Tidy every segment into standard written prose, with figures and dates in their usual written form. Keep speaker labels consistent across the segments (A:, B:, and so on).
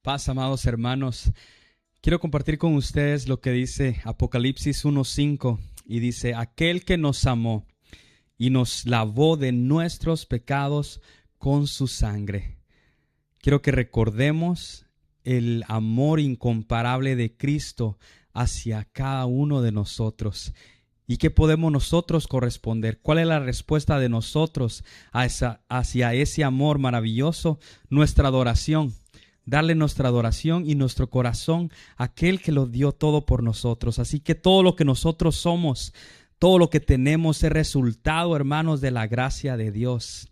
A: Paz, amados hermanos. Quiero compartir con ustedes lo que dice Apocalipsis 1:5 y dice: aquel que nos amó y nos lavó de nuestros pecados con su sangre. Quiero que recordemos el amor incomparable de Cristo hacia cada uno de nosotros. ¿Y qué podemos nosotros corresponder? ¿Cuál es la respuesta de nosotros hacia ese amor maravilloso? Nuestra adoración. Darle nuestra adoración y nuestro corazón a aquel que lo dio todo por nosotros. Así que todo lo que nosotros somos, todo lo que tenemos es resultado, hermanos, de la gracia de Dios.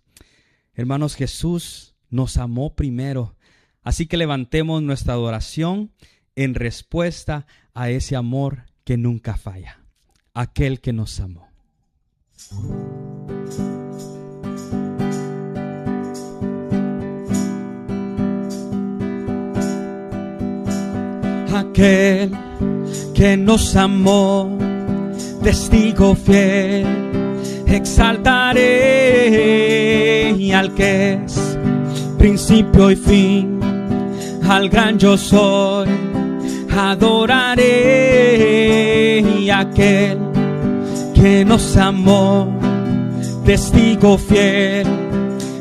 A: Hermanos, Jesús nos amó primero. Así que levantemos nuestra adoración en respuesta a ese amor que nunca falla. Aquel que nos amó. Aquel que nos amó, testigo fiel, exaltaré al que es principio y fin, al gran yo soy, adoraré aquel que nos amó, testigo fiel,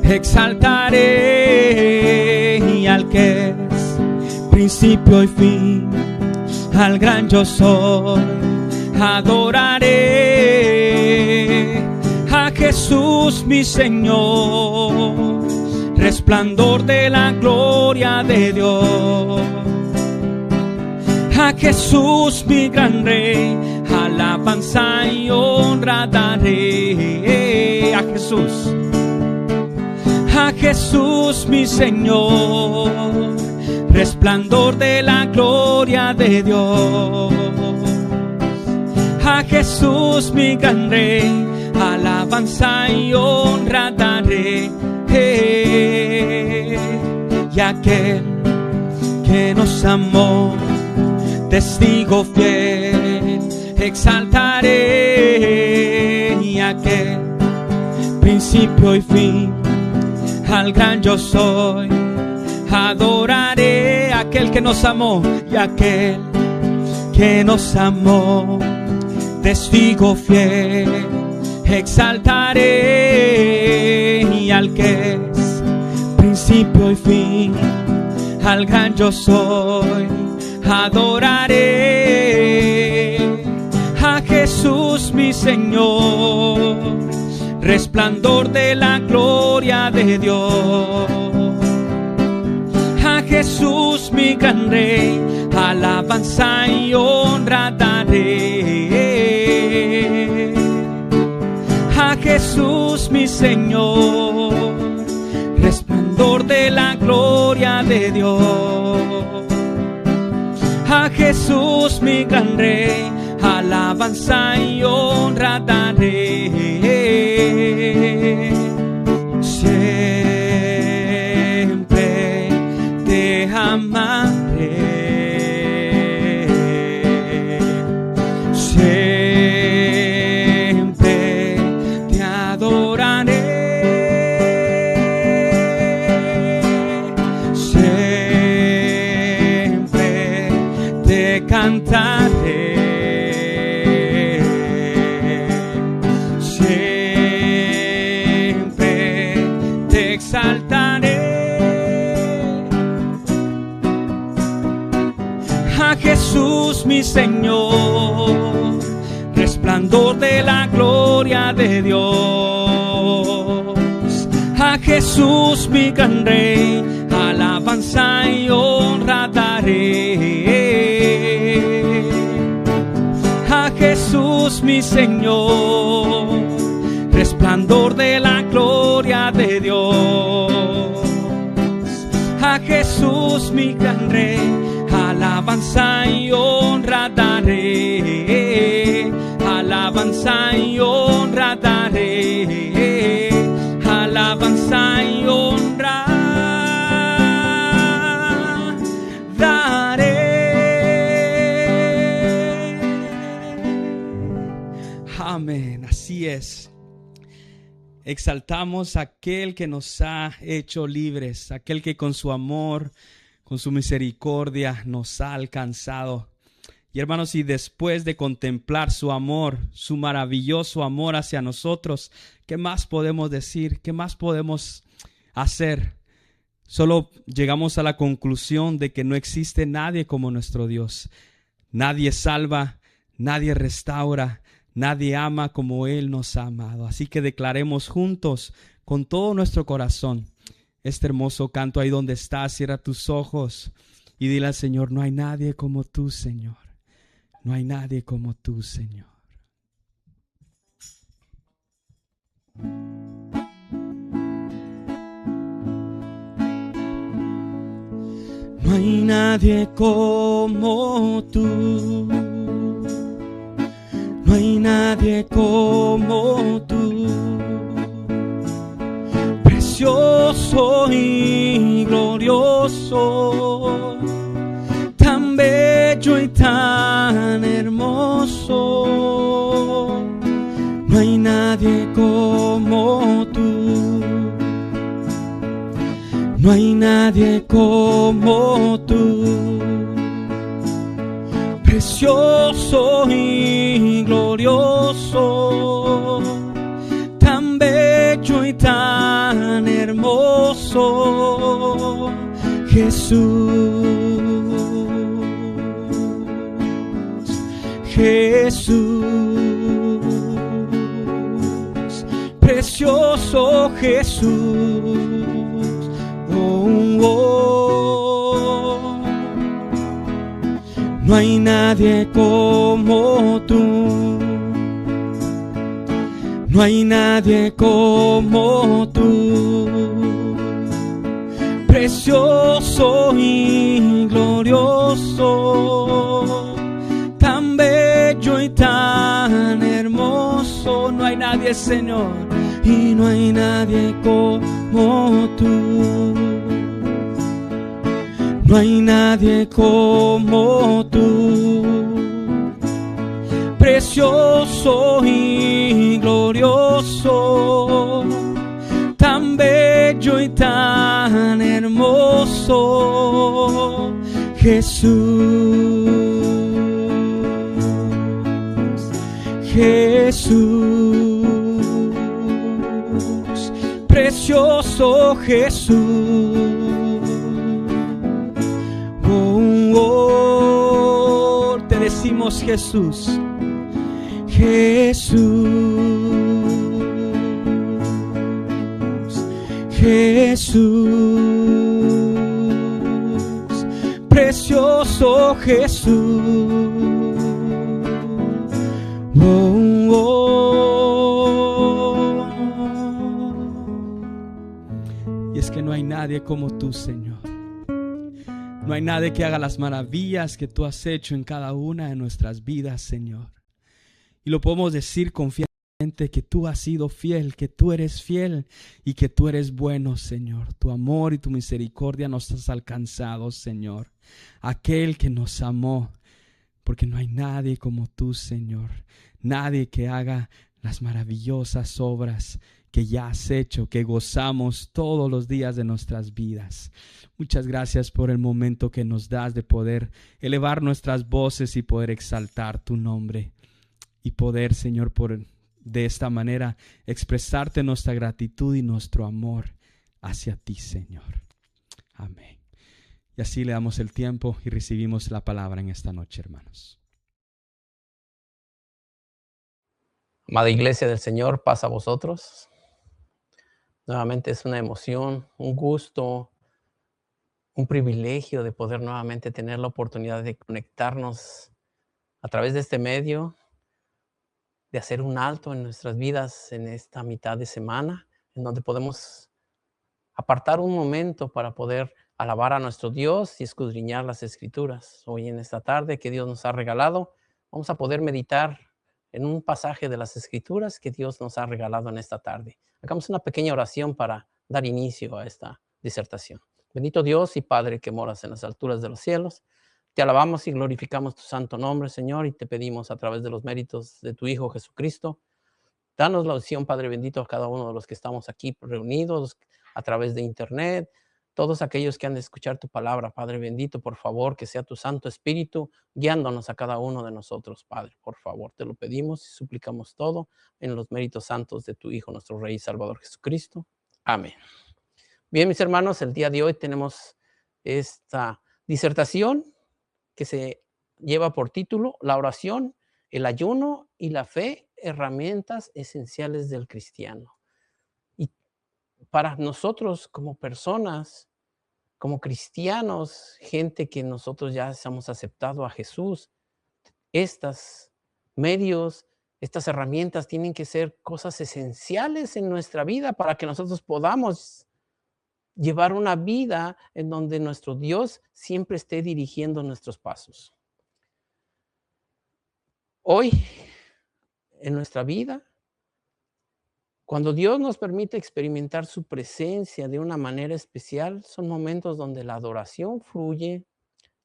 A: exaltaré al que es principio y fin, al gran yo soy, adoraré a Jesús mi Señor, resplandor de la gloria de Dios. A Jesús mi gran Rey, alabanza y honra daré. A Jesús mi Señor, resplandor de la gloria de Dios. A Jesús mi gran Rey, alabanza y honra daré. Y aquel que nos amó, testigo fiel, exaltaré y aquel principio y fin, al gran yo soy, adoraré a aquel que nos amó y aquel que nos amó, testigo fiel, exaltaré y al que es principio y fin, al gran yo soy, adoraré a Jesús mi Señor, resplandor de la gloria de Dios. A Jesús mi gran Rey, alabanza y honra daré. A Jesús mi Señor, resplandor de la gloria de Dios. A Jesús mi gran Rey, alabanza y honra daré. Siempre te amaré, siempre te adoraré, siempre te cantaré. A Jesús mi Señor, resplandor de la gloria de Dios. A Jesús mi gran Rey, alabanza y honra daré. A Jesús mi Señor, resplandor de la gloria de Dios. A Jesús mi gran Rey, alabanza y honra daré. Alabanza y honra daré. Alabanza y honra daré. Amén, así es. Exaltamos a aquel que nos ha hecho libres, aquel que con su amor con su misericordia nos ha alcanzado. Y hermanos, y después de contemplar su amor, su maravilloso amor hacia nosotros, ¿qué más podemos decir? ¿Qué más podemos hacer? Solo llegamos a la conclusión de que no existe nadie como nuestro Dios. Nadie salva, nadie restaura, nadie ama como Él nos ha amado. Así que declaremos juntos, con todo nuestro corazón, este hermoso canto. Ahí donde estás, cierra tus ojos y dile al Señor: no hay nadie como tú, Señor. No hay nadie como tú, Señor. No hay nadie como tú. No hay nadie como tú. Precioso y glorioso, tan bello y tan hermoso. No hay nadie como tú. No hay nadie como tú. Precioso y glorioso, tan bello y tan hermoso. Jesús, Jesús, precioso Jesús. Oh, oh. No hay nadie como tú. No hay nadie como tú. Precioso y glorioso, tan bello y tan hermoso. No hay nadie, Señor, y no hay nadie como tú. No hay nadie como tú. Precioso y glorioso, tan bello y tan hermoso. Jesús, Jesús, precioso Jesús. Oh, te decimos Jesús, Jesús, Jesús, precioso Jesús. Oh, oh. Y es que no hay nadie como tú, Señor. No hay nadie que haga las maravillas que tú has hecho en cada una de nuestras vidas, Señor. Y lo podemos decir confiadamente, que tú has sido fiel, que tú eres fiel y que tú eres bueno, Señor. Tu amor y tu misericordia nos has alcanzado, Señor. Aquel que nos amó, porque no hay nadie como tú, Señor. Nadie que haga las maravillosas obras que ya has hecho, que gozamos todos los días de nuestras vidas. Muchas gracias por el momento que nos das de poder elevar nuestras voces y poder exaltar tu nombre. Y poder, Señor, de esta manera expresarte nuestra gratitud y nuestro amor hacia ti, Señor. Amén. Y así le damos el tiempo y recibimos la palabra en esta noche, hermanos.
B: Amada Iglesia del Señor, paz a vosotros. Nuevamente es una emoción, un gusto, un privilegio de poder nuevamente tener la oportunidad de conectarnos a través de este medio, de hacer un alto en nuestras vidas en esta mitad de semana, en donde podemos apartar un momento para poder alabar a nuestro Dios y escudriñar las Escrituras. Hoy en esta tarde que Dios nos ha regalado, vamos a poder meditar en un pasaje de las Escrituras que Dios nos ha regalado en esta tarde. Hagamos una pequeña oración para dar inicio a esta disertación. Bendito Dios y Padre que moras en las alturas de los cielos, te alabamos y glorificamos tu santo nombre, Señor, y te pedimos a través de los méritos de tu Hijo Jesucristo, danos la opción, Padre bendito, a cada uno de los que estamos aquí reunidos a través de internet, todos aquellos que han de escuchar tu palabra, Padre bendito, por favor, que sea tu Santo Espíritu guiándonos a cada uno de nosotros, Padre, por favor, te lo pedimos y suplicamos todo en los méritos santos de tu Hijo, nuestro Rey y Salvador Jesucristo. Amén. Bien, mis hermanos, el día de hoy tenemos esta disertación que se lleva por título La oración, el ayuno y la fe, herramientas esenciales del cristiano. Y para nosotros como personas, como cristianos, gente que nosotros ya hemos aceptado a Jesús, estos medios, estas herramientas tienen que ser cosas esenciales en nuestra vida para que nosotros podamos llevar una vida en donde nuestro Dios siempre esté dirigiendo nuestros pasos. Hoy, en nuestra vida, cuando Dios nos permite experimentar su presencia de una manera especial, son momentos donde la adoración fluye,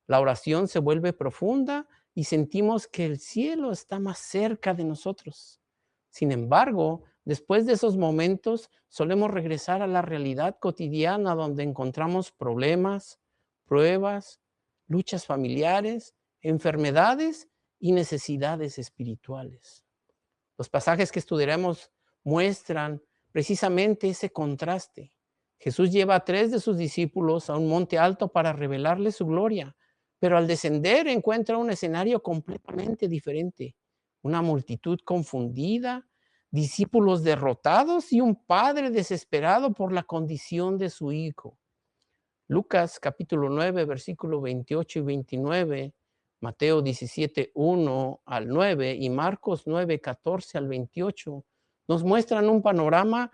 B: la oración se vuelve profunda y sentimos que el cielo está más cerca de nosotros. Sin embargo, después de esos momentos, solemos regresar a la realidad cotidiana donde encontramos problemas, pruebas, luchas familiares, enfermedades y necesidades espirituales. Los pasajes que estudiaremos muestran precisamente ese contraste. Jesús lleva a 3 de sus discípulos a un monte alto para revelarles su gloria, pero al descender encuentra un escenario completamente diferente. Una multitud confundida, discípulos derrotados y un padre desesperado por la condición de su hijo. Lucas capítulo 9, versículo 28 y 29, Mateo 17, 1 al 9 y Marcos 9, 14 al 28 nos muestran un panorama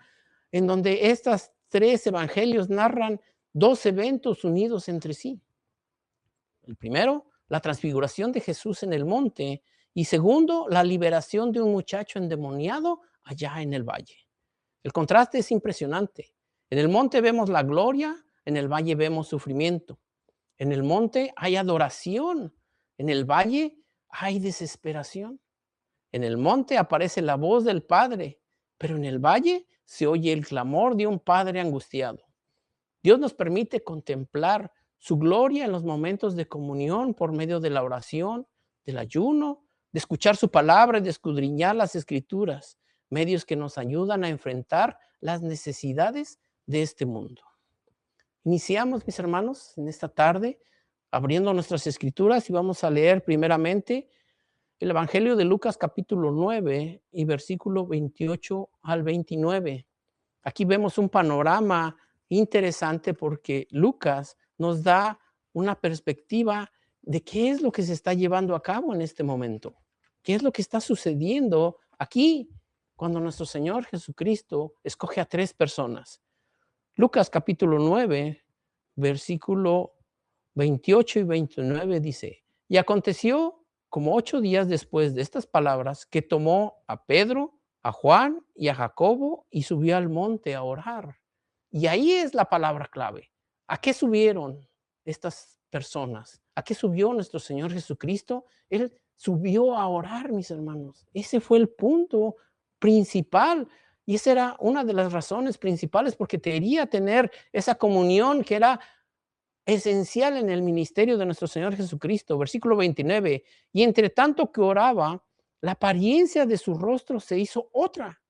B: en donde estos 3 evangelios narran 2 eventos unidos entre sí. El primero, la transfiguración de Jesús en el monte, y segundo, la liberación de un muchacho endemoniado allá en el valle. El contraste es impresionante. En el monte vemos la gloria, en el valle vemos sufrimiento. En el monte hay adoración, en el valle hay desesperación. En el monte aparece la voz del Padre, pero en el valle se oye el clamor de un padre angustiado. Dios nos permite contemplar su gloria en los momentos de comunión por medio de la oración, del ayuno, de escuchar su palabra y de escudriñar las escrituras, medios que nos ayudan a enfrentar las necesidades de este mundo. Iniciamos, mis hermanos, en esta tarde, abriendo nuestras escrituras y vamos a leer primeramente el Evangelio de Lucas capítulo 9 y versículo 28 al 29. Aquí vemos un panorama interesante porque Lucas nos da una perspectiva de qué es lo que se está llevando a cabo en este momento. ¿Qué es lo que está sucediendo aquí cuando nuestro Señor Jesucristo escoge a 3 personas? Lucas capítulo 9, versículo 28 y 29 dice, y aconteció como 8 días después de estas palabras que tomó a Pedro, a Juan y a Jacobo y subió al monte a orar. Y ahí es la palabra clave. ¿A qué subieron estas personas? ¿A qué subió nuestro Señor Jesucristo? Él subió a orar, mis hermanos. Ese fue el punto principal. Y esa era una de las razones principales porque quería tener esa comunión que era esencial en el ministerio de nuestro Señor Jesucristo. Versículo 29. Y entre tanto que oraba, la apariencia de su rostro se hizo otra,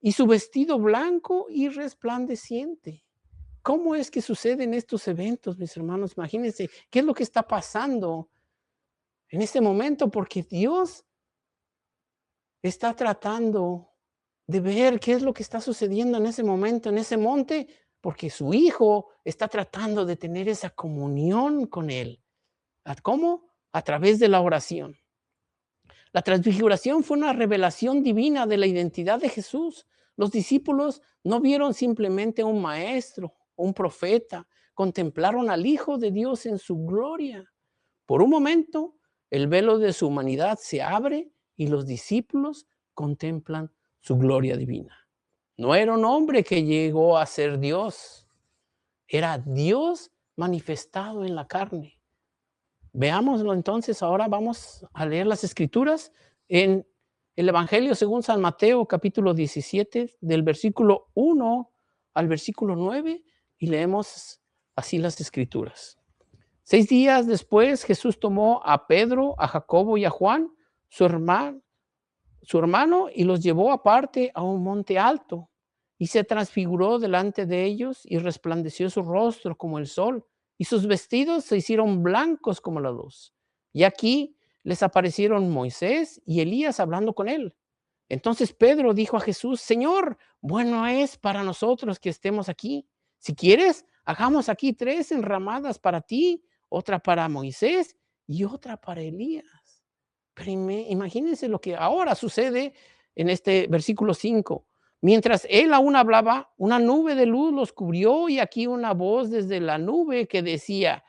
B: y su vestido blanco y resplandeciente. ¿Cómo es que suceden estos eventos, mis hermanos? Imagínense, ¿qué es lo que está pasando en este momento? Porque Dios está tratando de ver qué es lo que está sucediendo en ese momento, en ese monte, porque su hijo está tratando de tener esa comunión con él. ¿Cómo? A través de la oración. La transfiguración fue una revelación divina de la identidad de Jesús. Los discípulos no vieron simplemente a un maestro, un profeta, contemplaron al Hijo de Dios en su gloria. Por un momento, el velo de su humanidad se abre y los discípulos contemplan su gloria divina. No era un hombre que llegó a ser Dios, era Dios manifestado en la carne. Veámoslo entonces, ahora vamos a leer las escrituras en el Evangelio según San Mateo, capítulo 17, del versículo 1 al versículo 9, y leemos así las Escrituras. 6 días después, Jesús tomó a Pedro, a Jacobo y a Juan, su hermano, y los llevó aparte a un monte alto, y se transfiguró delante de ellos, y resplandeció su rostro como el sol, y sus vestidos se hicieron blancos como la luz. Y aquí les aparecieron Moisés y Elías hablando con él. Entonces Pedro dijo a Jesús: Señor, bueno es para nosotros que estemos aquí. Si quieres, hagamos aquí 3 enramadas para ti, otra para Moisés y otra para Elías. Pero imagínense lo que ahora sucede en este versículo 5. Mientras él aún hablaba, una nube de luz los cubrió, y aquí una voz desde la nube que decía: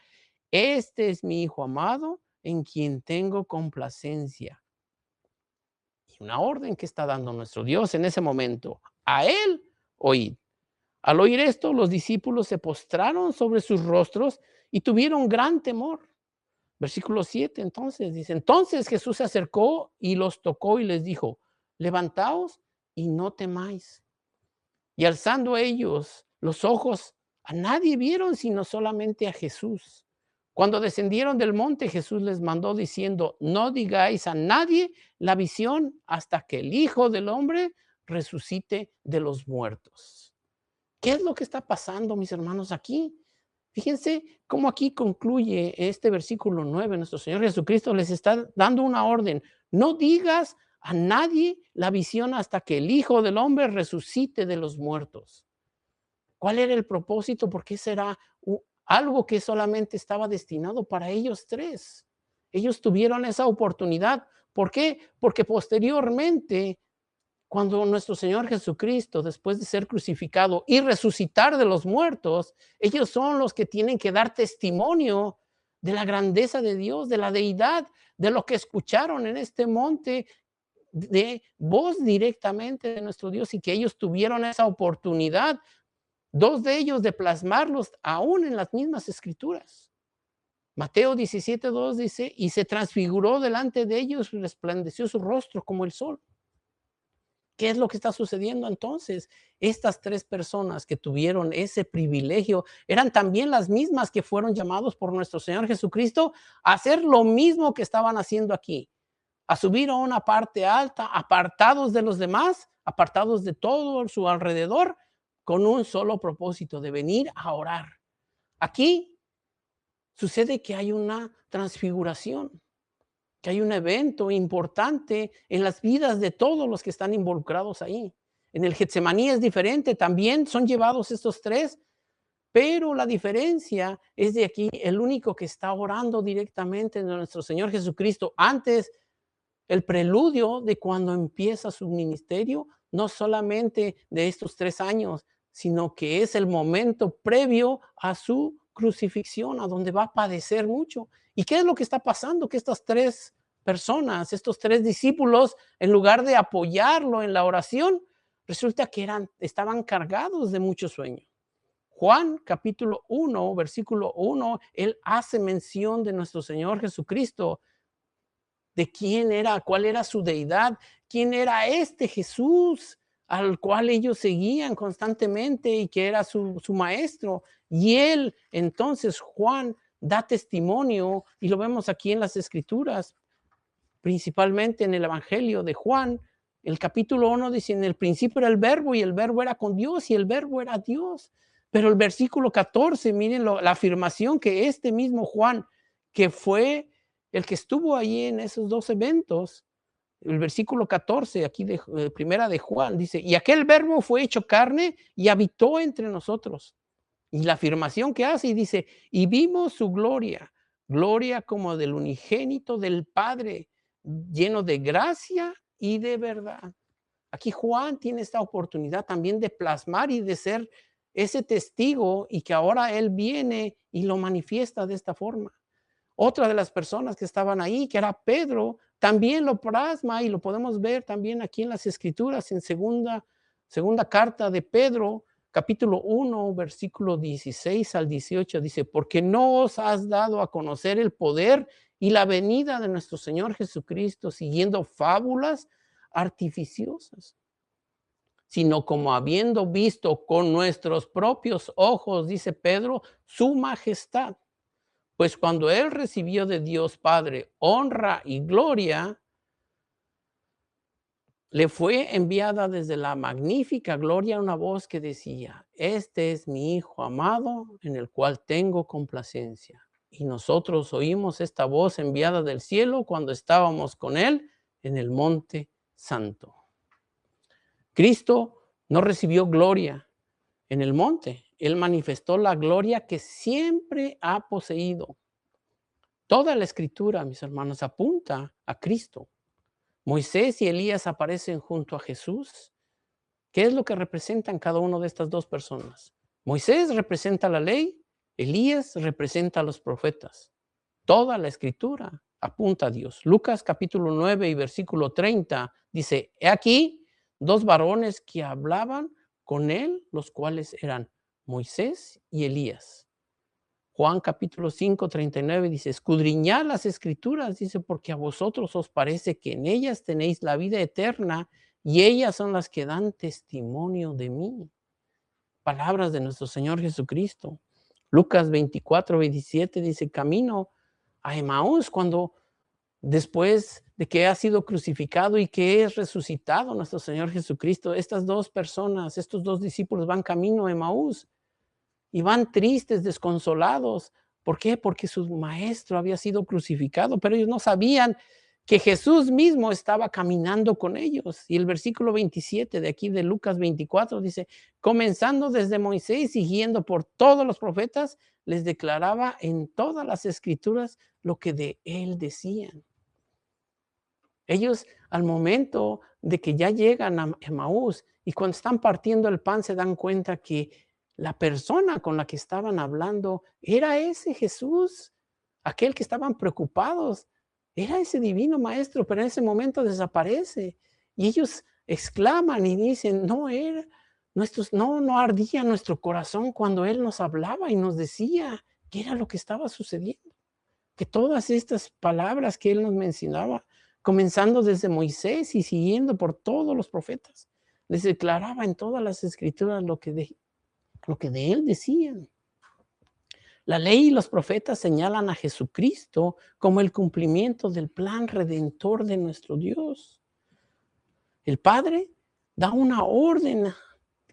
B: Este es mi Hijo amado, en quien tengo complacencia. Y una orden que está dando nuestro Dios en ese momento: a él oíd. Al oír esto, los discípulos se postraron sobre sus rostros y tuvieron gran temor. Versículo 7, entonces dice: entonces Jesús se acercó y los tocó y les dijo: levantaos y no temáis. Y alzando ellos los ojos, a nadie vieron sino solamente a Jesús. Cuando descendieron del monte, Jesús les mandó diciendo: no digáis a nadie la visión hasta que el Hijo del Hombre resucite de los muertos. ¿Qué es lo que está pasando, mis hermanos, aquí? Fíjense cómo aquí concluye este versículo 9. Nuestro Señor Jesucristo les está dando una orden: no digas a nadie la visión hasta que el Hijo del Hombre resucite de los muertos. ¿Cuál era el propósito? Porque será algo que solamente estaba destinado para ellos 3. Ellos tuvieron esa oportunidad. ¿Por qué? Porque posteriormente, cuando nuestro Señor Jesucristo, después de ser crucificado y resucitar de los muertos, ellos son los que tienen que dar testimonio de la grandeza de Dios, de la deidad, de lo que escucharon en este monte, de voz directamente de nuestro Dios, y que ellos tuvieron esa oportunidad, 2 de ellos, de plasmarlos aún en las mismas Escrituras. Mateo 17:2 dice: y se transfiguró delante de ellos y resplandeció su rostro como el sol. ¿Qué es lo que está sucediendo entonces? Estas 3 personas que tuvieron ese privilegio eran también las mismas que fueron llamados por nuestro Señor Jesucristo a hacer lo mismo que estaban haciendo aquí, a subir a una parte alta, apartados de los demás, apartados de todo su alrededor, con un solo propósito: de venir a orar. Aquí sucede que hay una transfiguración, que hay un evento importante en las vidas de todos los que están involucrados ahí. En el Getsemaní es diferente, también son llevados estos 3, pero la diferencia es de aquí, el único que está orando directamente de nuestro Señor Jesucristo antes, el preludio de cuando empieza su ministerio, no solamente de estos 3 años, sino que es el momento previo a su crucifixión, a donde va a padecer mucho. ¿Y qué es lo que está pasando? Que estas 3 personas, estos 3 discípulos, en lugar de apoyarlo en la oración, resulta que estaban cargados de mucho sueño. Juan capítulo 1, versículo 1, él hace mención de nuestro Señor Jesucristo, de quién era, cuál era su deidad, quién era este Jesús al cual ellos seguían constantemente y que era su maestro. Y él, entonces, Juan da testimonio, y lo vemos aquí en las Escrituras, principalmente en el Evangelio de Juan. El capítulo 1 dice: en el principio era el verbo, y el verbo era con Dios, y el verbo era Dios. Pero el versículo 14, miren la afirmación que este mismo Juan, que fue el que estuvo ahí en esos 2 eventos, el versículo 14 aquí de primera de Juan, dice: y aquel verbo fue hecho carne y habitó entre nosotros. Y la afirmación que hace, y dice: y vimos su gloria, gloria como del unigénito del Padre, lleno de gracia y de verdad. Aquí Juan tiene esta oportunidad también de plasmar y de ser ese testigo, y que ahora él viene y lo manifiesta de esta forma. Otra de las personas que estaban ahí, que era Pedro, también lo plasma, y lo podemos ver también aquí en las Escrituras, en segunda carta de Pedro, capítulo 1, versículo 16 al 18, dice: porque no os has dado a conocer el poder y la venida de nuestro Señor Jesucristo siguiendo fábulas artificiosas. sino como habiendo visto con nuestros propios ojos, dice Pedro, su majestad. Pues cuando él recibió de Dios Padre honra y gloria, le fue enviada desde la magnífica gloria una voz que decía: este es mi Hijo amado, en el cual tengo complacencia. Y nosotros oímos esta voz enviada del cielo cuando estábamos con él en el monte santo. Cristo no recibió gloria en el monte. Él manifestó la gloria que siempre ha poseído. Toda la escritura, mis hermanos, apunta a Cristo. Moisés y Elías aparecen junto a Jesús. ¿Qué es lo que representan cada una de estas dos personas? Moisés representa la ley, Elías representa a los profetas. Toda la escritura apunta a Dios. Lucas capítulo 9 y versículo 30 dice: he aquí dos varones que hablaban con él, los cuales eran Moisés y Elías. Juan capítulo 5, 39 dice: escudriñad las escrituras, dice, porque a vosotros os parece que en ellas tenéis la vida eterna y ellas son las que dan testimonio de mí. Palabras de nuestro Señor Jesucristo. Lucas 24, 27 dice: camino a Emaús, cuando después de que ha sido crucificado y que es resucitado nuestro Señor Jesucristo, estas dos personas, estos dos discípulos van camino a Emaús. Y van tristes, desconsolados. ¿Por qué? Porque su maestro había sido crucificado, pero ellos no sabían que Jesús mismo estaba caminando con ellos. Y el versículo 27 de aquí de Lucas 24 dice: comenzando desde Moisés y siguiendo por todos los profetas, les declaraba en todas las escrituras lo que de él decían. Ellos, al momento de que ya llegan a Emaús y cuando están partiendo el pan, se dan cuenta que la persona con la que estaban hablando era ese Jesús, aquel que estaban preocupados. Era ese divino maestro, pero en ese momento desaparece. Y ellos exclaman y dicen: no era, no ardía nuestro corazón cuando él nos hablaba y nos decía qué era lo que estaba sucediendo. Que todas estas palabras que él nos mencionaba, comenzando desde Moisés y siguiendo por todos los profetas, les declaraba en todas las escrituras lo que de él decían. La ley y los profetas señalan a Jesucristo como el cumplimiento del plan redentor de nuestro Dios. El Padre da una orden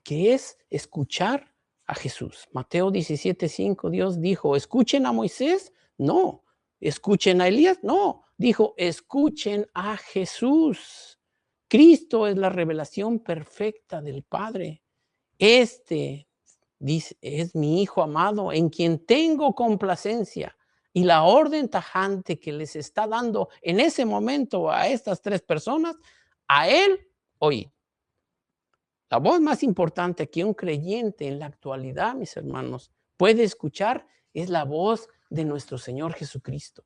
B: que es escuchar a Jesús. Mateo 17:5, Dios dijo: ¿escuchen a Moisés? No. ¿Escuchen a Elías? No. Dijo: escuchen a Jesús. Cristo es la revelación perfecta del Padre. Dice, es mi Hijo amado en quien tengo complacencia. Y la orden tajante que les está dando en ese momento a estas tres personas, a él oí. La voz más importante que un creyente en la actualidad, mis hermanos, puede escuchar es la voz de nuestro Señor Jesucristo.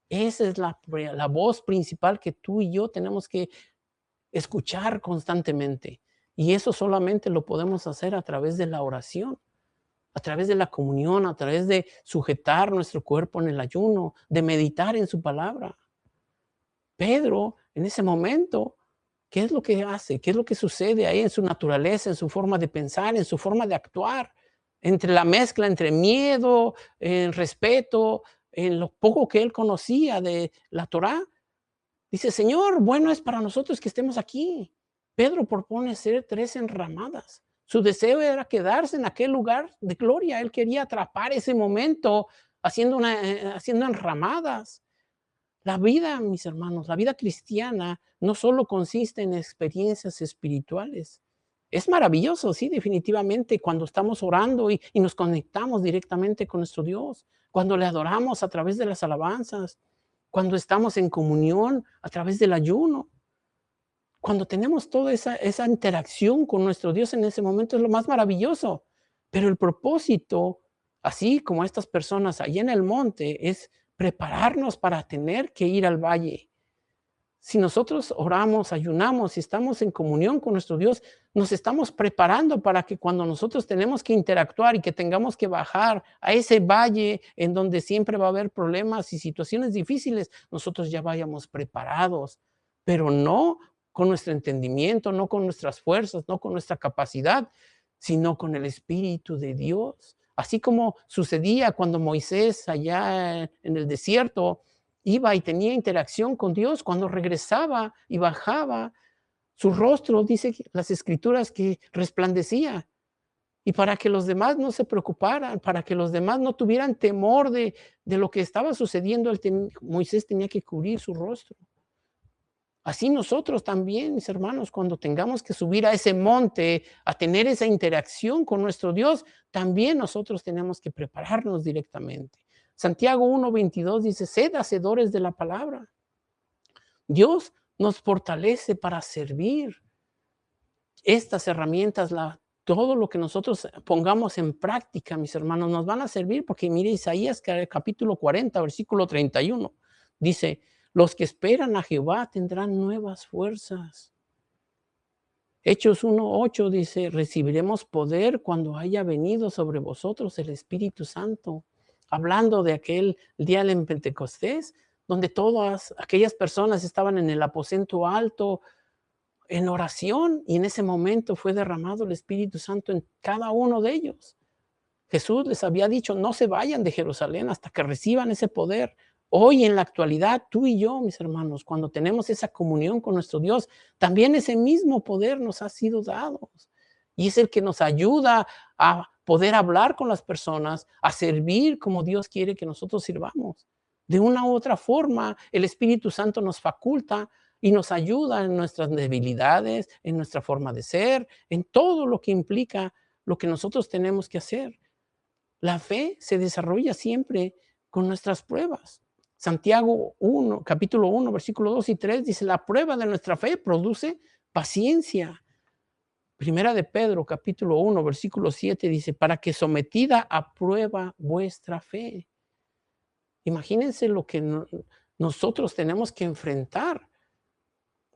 B: Esa es la voz principal que tú y yo tenemos que escuchar constantemente. Y eso solamente lo podemos hacer a través de la oración, a través de la comunión, a través de sujetar nuestro cuerpo en el ayuno, de meditar en su palabra. Pedro, en ese momento, ¿qué es lo que hace? ¿Qué es lo que sucede ahí en su naturaleza, en su forma de pensar, en su forma de actuar? Entre la mezcla entre miedo, respeto, en lo poco que él conocía de la Torá. Dice: Señor, bueno es para nosotros que estemos aquí. Pedro propone hacer 3 enramadas. Su deseo era quedarse en aquel lugar de gloria. Él quería atrapar ese momento haciendo enramadas. La vida, mis hermanos, la vida cristiana no solo consiste en experiencias espirituales. Es maravilloso, sí, definitivamente, cuando estamos orando y nos conectamos directamente con nuestro Dios, cuando le adoramos a través de las alabanzas, cuando estamos en comunión a través del ayuno. Cuando tenemos toda esa interacción con nuestro Dios en ese momento es lo más maravilloso. Pero el propósito, así como estas personas allá en el monte, es prepararnos para tener que ir al valle. Si nosotros oramos, ayunamos y estamos en comunión con nuestro Dios, nos estamos preparando para que cuando nosotros tenemos que interactuar y que tengamos que bajar a ese valle en donde siempre va a haber problemas y situaciones difíciles, nosotros ya vayamos preparados. Pero no con nuestro entendimiento, no con nuestras fuerzas, no con nuestra capacidad, sino con el Espíritu de Dios. Así como sucedía cuando Moisés allá en el desierto iba y tenía interacción con Dios, cuando regresaba y bajaba, su rostro, dice las Escrituras, que resplandecía. Y para que los demás no se preocuparan, para que los demás no tuvieran temor de lo que estaba sucediendo, Moisés tenía que cubrir su rostro. Así nosotros también, mis hermanos, cuando tengamos que subir a ese monte, a tener esa interacción con nuestro Dios, también nosotros tenemos que prepararnos directamente. Santiago 1:22 dice, sed hacedores de la palabra. Dios nos fortalece para servir. Estas herramientas, todo lo que nosotros pongamos en práctica, mis hermanos, nos van a servir, porque mire Isaías capítulo 40, versículo 31, dice, los que esperan a Jehová tendrán nuevas fuerzas. Hechos 1:8 dice, recibiremos poder cuando haya venido sobre vosotros el Espíritu Santo. Hablando de aquel día en Pentecostés, donde todas aquellas personas estaban en el aposento alto, en oración, y en ese momento fue derramado el Espíritu Santo en cada uno de ellos. Jesús les había dicho, no se vayan de Jerusalén hasta que reciban ese poder. Hoy en la actualidad, tú y yo, mis hermanos, cuando tenemos esa comunión con nuestro Dios, también ese mismo poder nos ha sido dado. Y es el que nos ayuda a poder hablar con las personas, a servir como Dios quiere que nosotros sirvamos. De una u otra forma, el Espíritu Santo nos faculta y nos ayuda en nuestras debilidades, en nuestra forma de ser, en todo lo que implica lo que nosotros tenemos que hacer. La fe se desarrolla siempre con nuestras pruebas. Santiago 1, capítulo 1, versículo 2 y 3 dice, la prueba de nuestra fe produce paciencia. Primera de Pedro, capítulo 1, versículo 7 dice, para que sometida a prueba vuestra fe. Imagínense lo que nosotros tenemos que enfrentar.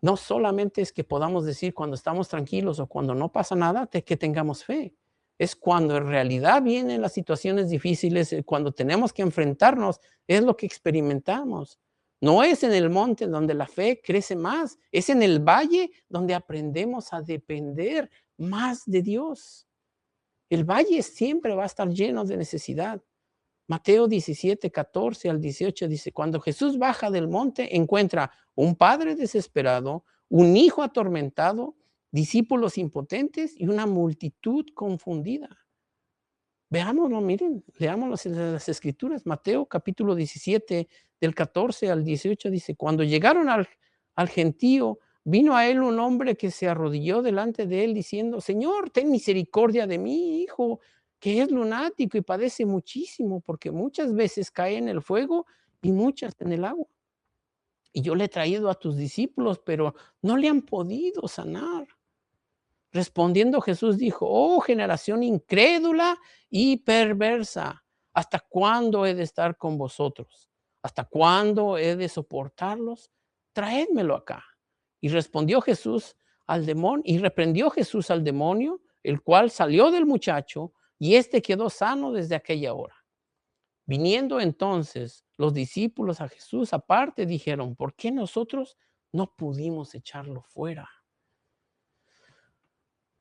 B: No solamente es que podamos decir cuando estamos tranquilos o cuando no pasa nada que tengamos fe. Es cuando en realidad vienen las situaciones difíciles, cuando tenemos que enfrentarnos, es lo que experimentamos. No es en el monte donde la fe crece más, es en el valle donde aprendemos a depender más de Dios. El valle siempre va a estar lleno de necesidad. Mateo 17, 14 al 18 dice, cuando Jesús baja del monte, encuentra un padre desesperado, un hijo atormentado, discípulos impotentes y una multitud confundida. Veámoslo, miren, leámoslo en las Escrituras. Mateo capítulo 17, del 14 al 18 dice, cuando llegaron al gentío, vino a él un hombre que se arrodilló delante de él diciendo, Señor, ten misericordia de mi hijo, que es lunático y padece muchísimo, porque muchas veces cae en el fuego y muchas en el agua. Y yo le he traído a tus discípulos, pero no le han podido sanar. Respondiendo Jesús dijo, oh generación incrédula y perversa, ¿hasta cuándo he de estar con vosotros? ¿Hasta cuándo he de soportarlos? Traédmelo acá. Y respondió Jesús al demonio, y reprendió Jesús al demonio, el cual salió del muchacho, y éste quedó sano desde aquella hora. Viniendo entonces los discípulos a Jesús aparte, dijeron, ¿por qué nosotros no pudimos echarlo fuera?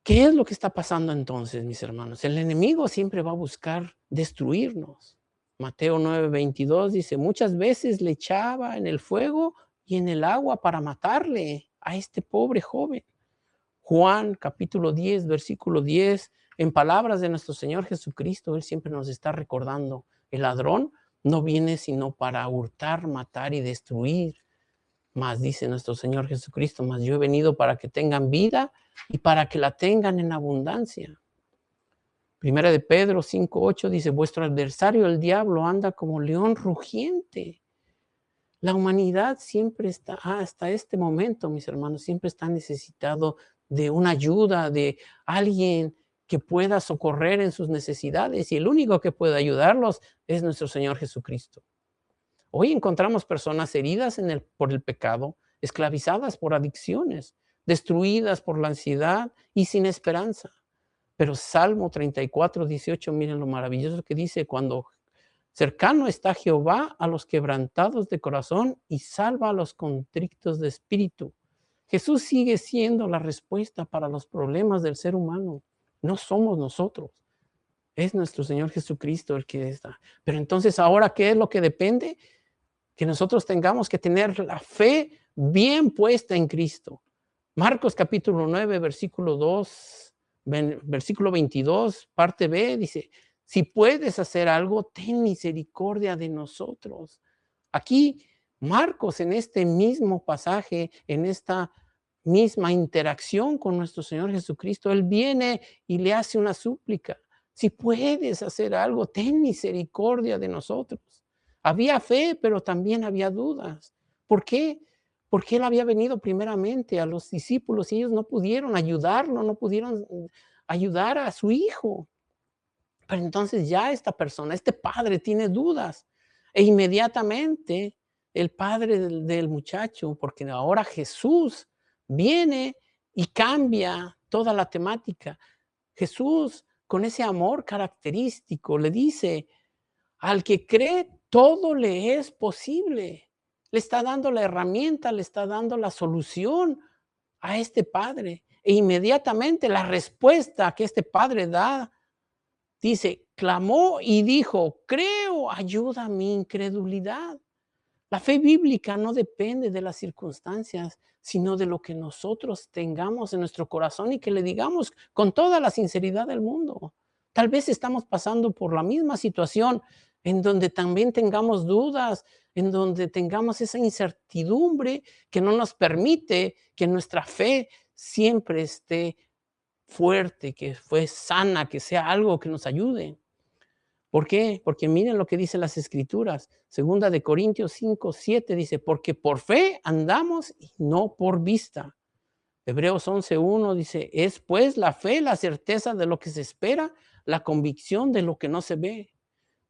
B: ¿Qué es lo que está pasando entonces, mis hermanos? El enemigo siempre va a buscar destruirnos. Mateo 9:22 dice, muchas veces le echaba en el fuego y en el agua para matarle a este pobre joven. Juan capítulo 10, versículo 10, en palabras de nuestro Señor Jesucristo, Él siempre nos está recordando, el ladrón no viene sino para hurtar, matar y destruir. Mas dice nuestro Señor Jesucristo, mas yo he venido para que tengan vida y para que la tengan en abundancia. Primera de Pedro 5:8 dice, vuestro adversario el diablo anda como león rugiente. La humanidad siempre está, hasta este momento, mis hermanos, siempre está necesitado de una ayuda, de alguien que pueda socorrer en sus necesidades, y el único que puede ayudarlos es nuestro Señor Jesucristo. Hoy encontramos personas heridas por el pecado, esclavizadas por adicciones, destruidas por la ansiedad y sin esperanza. Pero Salmo 34:18, miren lo maravilloso que dice, cuando cercano está Jehová a los quebrantados de corazón y salva a los contritos de espíritu. Jesús sigue siendo la respuesta para los problemas del ser humano. No somos nosotros. Es nuestro Señor Jesucristo el que está. Pero entonces, ¿ahora qué es lo que depende? Que nosotros tengamos que tener la fe bien puesta en Cristo. Marcos capítulo 9, versículo 2, versículo 22, parte B, dice, si puedes hacer algo, ten misericordia de nosotros. Aquí, Marcos, en este mismo pasaje, en esta misma interacción con nuestro Señor Jesucristo, Él viene y le hace una súplica. Si puedes hacer algo, ten misericordia de nosotros. Había fe, pero también había dudas. ¿Por qué? Porque Él había venido primeramente a los discípulos y ellos no pudieron ayudarlo, no pudieron ayudar a su hijo. Pero entonces ya esta persona, este padre tiene dudas. E inmediatamente el padre del muchacho, porque ahora Jesús viene y cambia toda la temática. Jesús, con ese amor característico, le dice, al que cree, todo le es posible. Le está dando la herramienta, le está dando la solución a este padre. E inmediatamente la respuesta que este padre da, dice, clamó y dijo, creo, ayuda a mi incredulidad. La fe bíblica no depende de las circunstancias, sino de lo que nosotros tengamos en nuestro corazón y que le digamos con toda la sinceridad del mundo. Tal vez estamos pasando por la misma situación en donde también tengamos dudas, en donde tengamos esa incertidumbre que no nos permite que nuestra fe siempre esté fuerte, que fue sana, que sea algo que nos ayude. ¿Por qué? Porque miren lo que dicen las Escrituras. Segunda de Corintios 5, 7 dice, porque por fe andamos y no por vista. Hebreos 11:1 dice, es pues la fe, la certeza de lo que se espera, la convicción de lo que no se ve.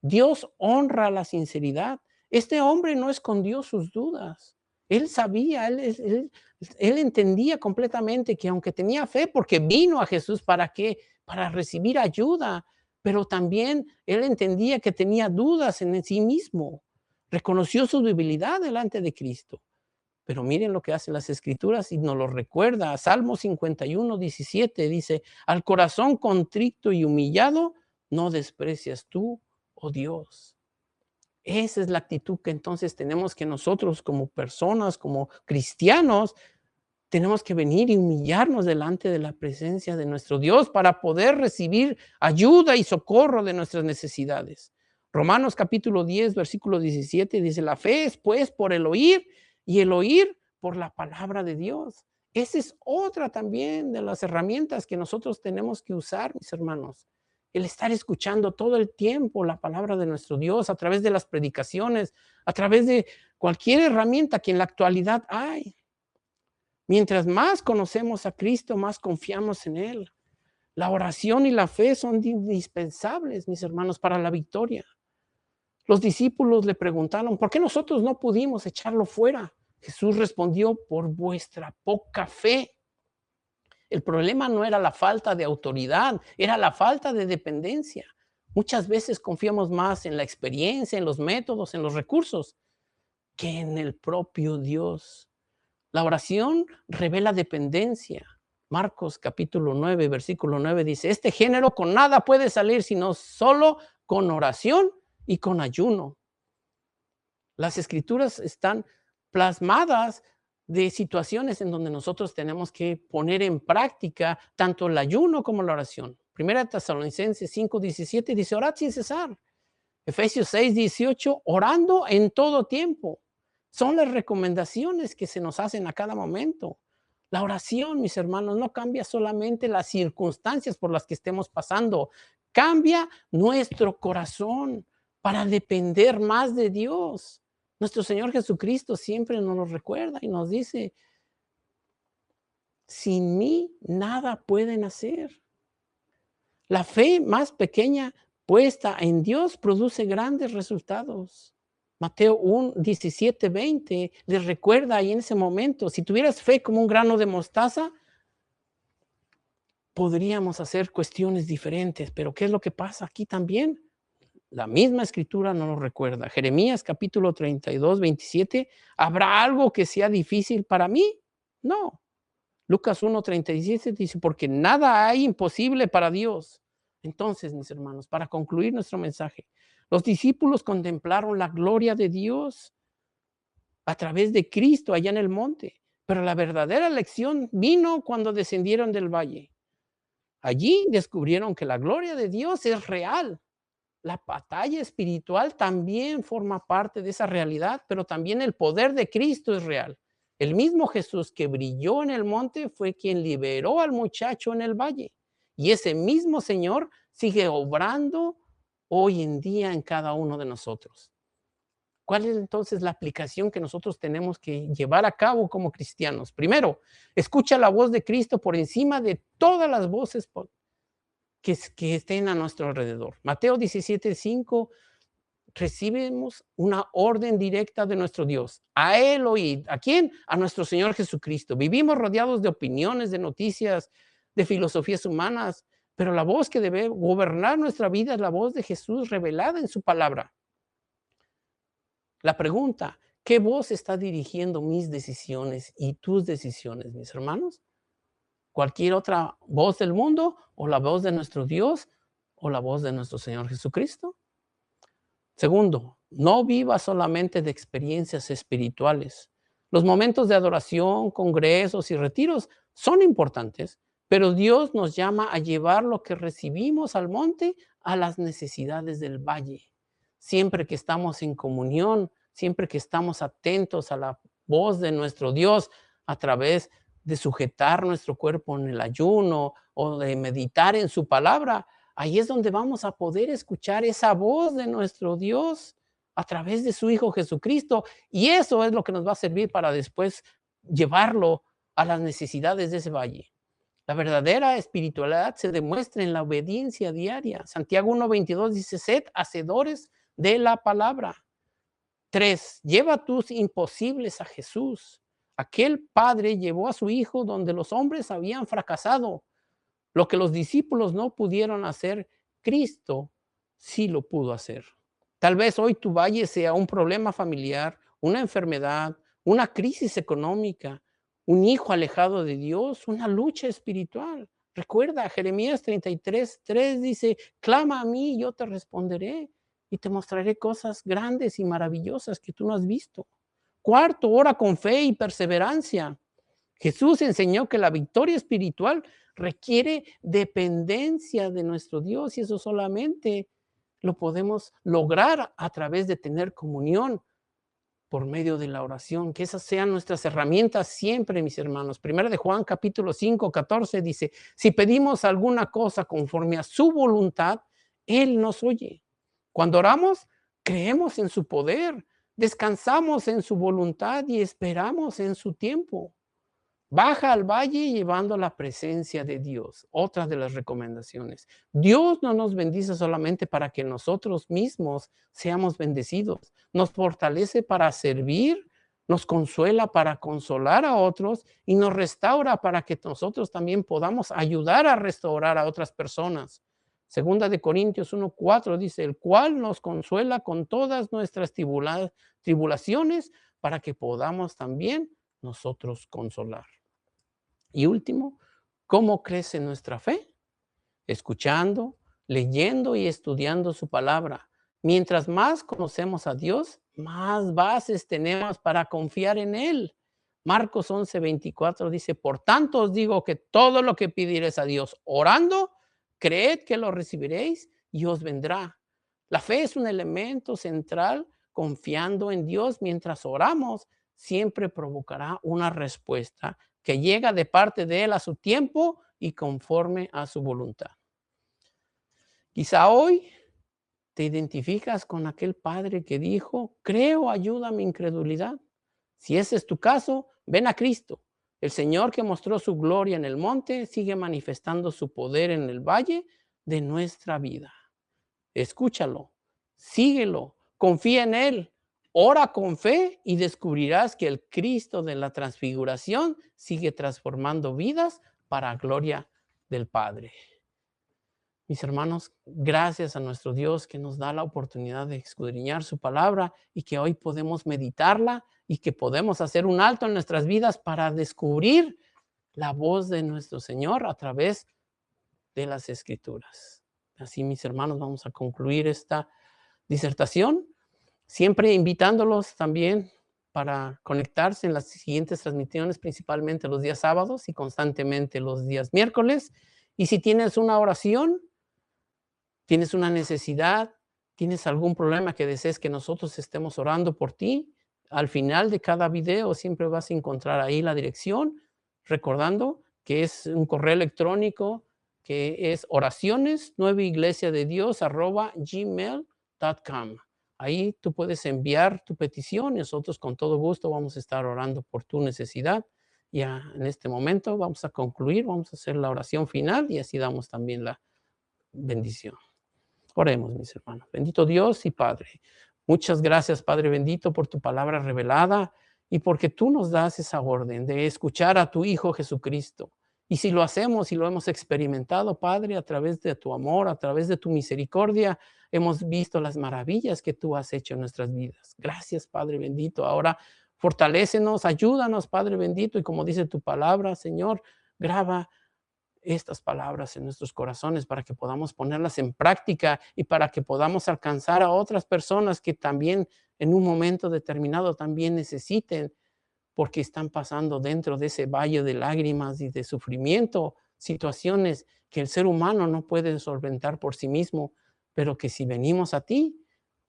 B: Dios honra la sinceridad. Este hombre no escondió sus dudas. Él sabía, él entendía completamente que aunque tenía fe, porque vino a Jesús, ¿para qué? Para recibir ayuda, pero también él entendía que tenía dudas en sí mismo. Reconoció su debilidad delante de Cristo. Pero miren lo que hacen las Escrituras y nos lo recuerda. Salmo 51:17 dice, al corazón contrito y humillado no desprecias tú, oh Dios. Esa es la actitud que entonces tenemos que nosotros como personas, como cristianos, tenemos que venir y humillarnos delante de la presencia de nuestro Dios para poder recibir ayuda y socorro de nuestras necesidades. Romanos capítulo 10, versículo 17 dice, la fe es pues por el oír y el oír por la palabra de Dios. Esa es otra también de las herramientas que nosotros tenemos que usar, mis hermanos. El estar escuchando todo el tiempo la palabra de nuestro Dios a través de las predicaciones, a través de cualquier herramienta que en la actualidad hay. Mientras más conocemos a Cristo, más confiamos en Él. La oración y la fe son indispensables, mis hermanos, para la victoria. Los discípulos le preguntaron, ¿por qué nosotros no pudimos echarlo fuera? Jesús respondió, por vuestra poca fe. El problema no era la falta de autoridad, era la falta de dependencia. Muchas veces confiamos más en la experiencia, en los métodos, en los recursos, que en el propio Dios. La oración revela dependencia. Marcos capítulo 9, versículo 9 dice, este género con nada puede salir, sino solo con oración y con ayuno. Las Escrituras están plasmadas de situaciones en donde nosotros tenemos que poner en práctica tanto el ayuno como la oración. Primera Tesalonicenses 5:17 dice, orad sin cesar. Efesios 6:18, orando en todo tiempo. Son las recomendaciones que se nos hacen a cada momento. La oración, mis hermanos, no cambia solamente las circunstancias por las que estemos pasando, cambia nuestro corazón para depender más de Dios. Nuestro Señor Jesucristo siempre nos lo recuerda y nos dice, sin mí nada pueden hacer. La fe más pequeña puesta en Dios produce grandes resultados. Mateo 1, 17, 20 les recuerda ahí en ese momento, si tuvieras fe como un grano de mostaza, podríamos hacer cuestiones diferentes. Pero ¿qué es lo que pasa aquí también? La misma Escritura nos lo recuerda. Jeremías capítulo 32, 27, ¿habrá algo que sea difícil para mí? No. Lucas 1:37 dice, porque nada hay imposible para Dios. Entonces, mis hermanos, para concluir nuestro mensaje, los discípulos contemplaron la gloria de Dios a través de Cristo allá en el monte, pero la verdadera lección vino cuando descendieron del valle. Allí descubrieron que la gloria de Dios es real. La batalla espiritual también forma parte de esa realidad, pero también el poder de Cristo es real. El mismo Jesús que brilló en el monte fue quien liberó al muchacho en el valle. Y ese mismo Señor sigue obrando hoy en día en cada uno de nosotros. ¿Cuál es entonces la aplicación que nosotros tenemos que llevar a cabo como cristianos? Primero, escucha la voz de Cristo por encima de todas las voces que estén a nuestro alrededor. Mateo 17:5, recibimos una orden directa de nuestro Dios. A Él oíd. ¿A quién? A nuestro Señor Jesucristo. Vivimos rodeados de opiniones, de noticias, de filosofías humanas, pero la voz que debe gobernar nuestra vida es la voz de Jesús revelada en su palabra. La pregunta, ¿qué voz está dirigiendo mis decisiones y tus decisiones, mis hermanos? ¿Cualquier otra voz del mundo o la voz de nuestro Dios o la voz de nuestro Señor Jesucristo? Segundo, no viva solamente de experiencias espirituales. Los momentos de adoración, congresos y retiros son importantes, pero Dios nos llama a llevar lo que recibimos al monte a las necesidades del valle. Siempre que estamos en comunión, siempre que estamos atentos a la voz de nuestro Dios a través de sujetar nuestro cuerpo en el ayuno o de meditar en su palabra, ahí es donde vamos a poder escuchar esa voz de nuestro Dios a través de su Hijo Jesucristo. Y eso es lo que nos va a servir para después llevarlo a las necesidades de ese valle. La verdadera espiritualidad se demuestra en la obediencia diaria. Santiago 1:22 dice, sed hacedores de la palabra. 3, lleva tus imposibles a Jesús. Aquel padre llevó a su hijo donde los hombres habían fracasado. Lo que los discípulos no pudieron hacer, Cristo sí lo pudo hacer. Tal vez hoy tu valle sea un problema familiar, una enfermedad, una crisis económica, un hijo alejado de Dios, una lucha espiritual. Recuerda, Jeremías 33:3 dice, clama a mí y yo te responderé y te mostraré cosas grandes y maravillosas que tú no has visto. Cuarto, ora con fe y perseverancia. Jesús enseñó que la victoria espiritual requiere dependencia de nuestro Dios y eso solamente lo podemos lograr a través de tener comunión por medio de la oración. Que esas sean nuestras herramientas siempre, mis hermanos. Primero de Juan capítulo 5:14 dice, si pedimos alguna cosa conforme a su voluntad, Él nos oye. Cuando oramos, creemos en su poder, descansamos en su voluntad y esperamos en su tiempo. Baja al valle llevando la presencia de Dios. Otra de las recomendaciones. Dios no nos bendice solamente para que nosotros mismos seamos bendecidos. Nos fortalece para servir, nos consuela para consolar a otros y nos restaura para que nosotros también podamos ayudar a restaurar a otras personas. Segunda de Corintios 1:4 dice, el cual nos consuela con todas nuestras tribulaciones para que podamos también nosotros consolar. Y último, ¿cómo crece nuestra fe? Escuchando, leyendo y estudiando su palabra. Mientras más conocemos a Dios, más bases tenemos para confiar en Él. Marcos 11:24 dice, por tanto os digo que todo lo que pidiereis a Dios orando, creed que lo recibiréis y os vendrá. La fe es un elemento central. Confiando en Dios mientras oramos, siempre provocará una respuesta que llega de parte de Él a su tiempo y conforme a su voluntad. Quizá hoy te identificas con aquel padre que dijo, creo, ayuda a mi incredulidad. Si ese es tu caso, ven a Cristo. El Señor que mostró su gloria en el monte sigue manifestando su poder en el valle de nuestra vida. Escúchalo, síguelo, confía en Él. Ora con fe y descubrirás que el Cristo de la transfiguración sigue transformando vidas para gloria del Padre. Mis hermanos, gracias a nuestro Dios que nos da la oportunidad de escudriñar su palabra y que hoy podemos meditarla y que podemos hacer un alto en nuestras vidas para descubrir la voz de nuestro Señor a través de las Escrituras. Así, mis hermanos, vamos a concluir esta disertación, siempre invitándolos también para conectarse en las siguientes transmisiones, principalmente los días sábados y constantemente los días miércoles. Y si tienes una oración, tienes una necesidad, tienes algún problema que desees que nosotros estemos orando por ti, al final de cada video siempre vas a encontrar ahí la dirección, recordando que es un correo electrónico que es oraciones9iglesiadedios@gmail.com. Ahí tú puedes enviar tu petición y nosotros con todo gusto vamos a estar orando por tu necesidad. Ya en este momento vamos a concluir, vamos a hacer la oración final y así damos también la bendición. Oremos, mis hermanos. Bendito Dios y Padre, muchas gracias, Padre bendito, por tu palabra revelada y porque tú nos das esa orden de escuchar a tu Hijo Jesucristo. Y si lo hacemos y lo hemos experimentado, Padre, a través de tu amor, a través de tu misericordia, hemos visto las maravillas que tú has hecho en nuestras vidas. Gracias, Padre bendito. Ahora fortalécenos, ayúdanos, Padre bendito, y como dice tu palabra, Señor, graba estas palabras en nuestros corazones para que podamos ponerlas en práctica y para que podamos alcanzar a otras personas que también en un momento determinado también necesiten, porque están pasando dentro de ese valle de lágrimas y de sufrimiento, situaciones que el ser humano no puede solventar por sí mismo, pero que si venimos a ti,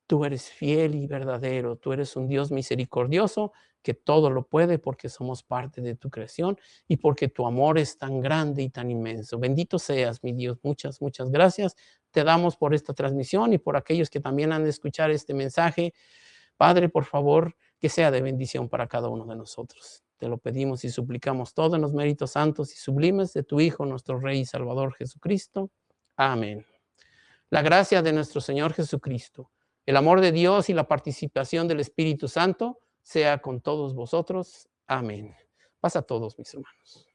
B: tú eres fiel y verdadero, tú eres un Dios misericordioso que todo lo puede porque somos parte de tu creación y porque tu amor es tan grande y tan inmenso. Bendito seas, mi Dios. Muchas, muchas gracias. Te damos por esta transmisión y por aquellos que también han de escuchar este mensaje. Padre, por favor, que sea de bendición para cada uno de nosotros. Te lo pedimos y suplicamos todo en los méritos santos y sublimes de tu Hijo, nuestro Rey y Salvador Jesucristo. Amén. La gracia de nuestro Señor Jesucristo, el amor de Dios y la participación del Espíritu Santo sea con todos vosotros. Amén. Paz a todos, mis hermanos.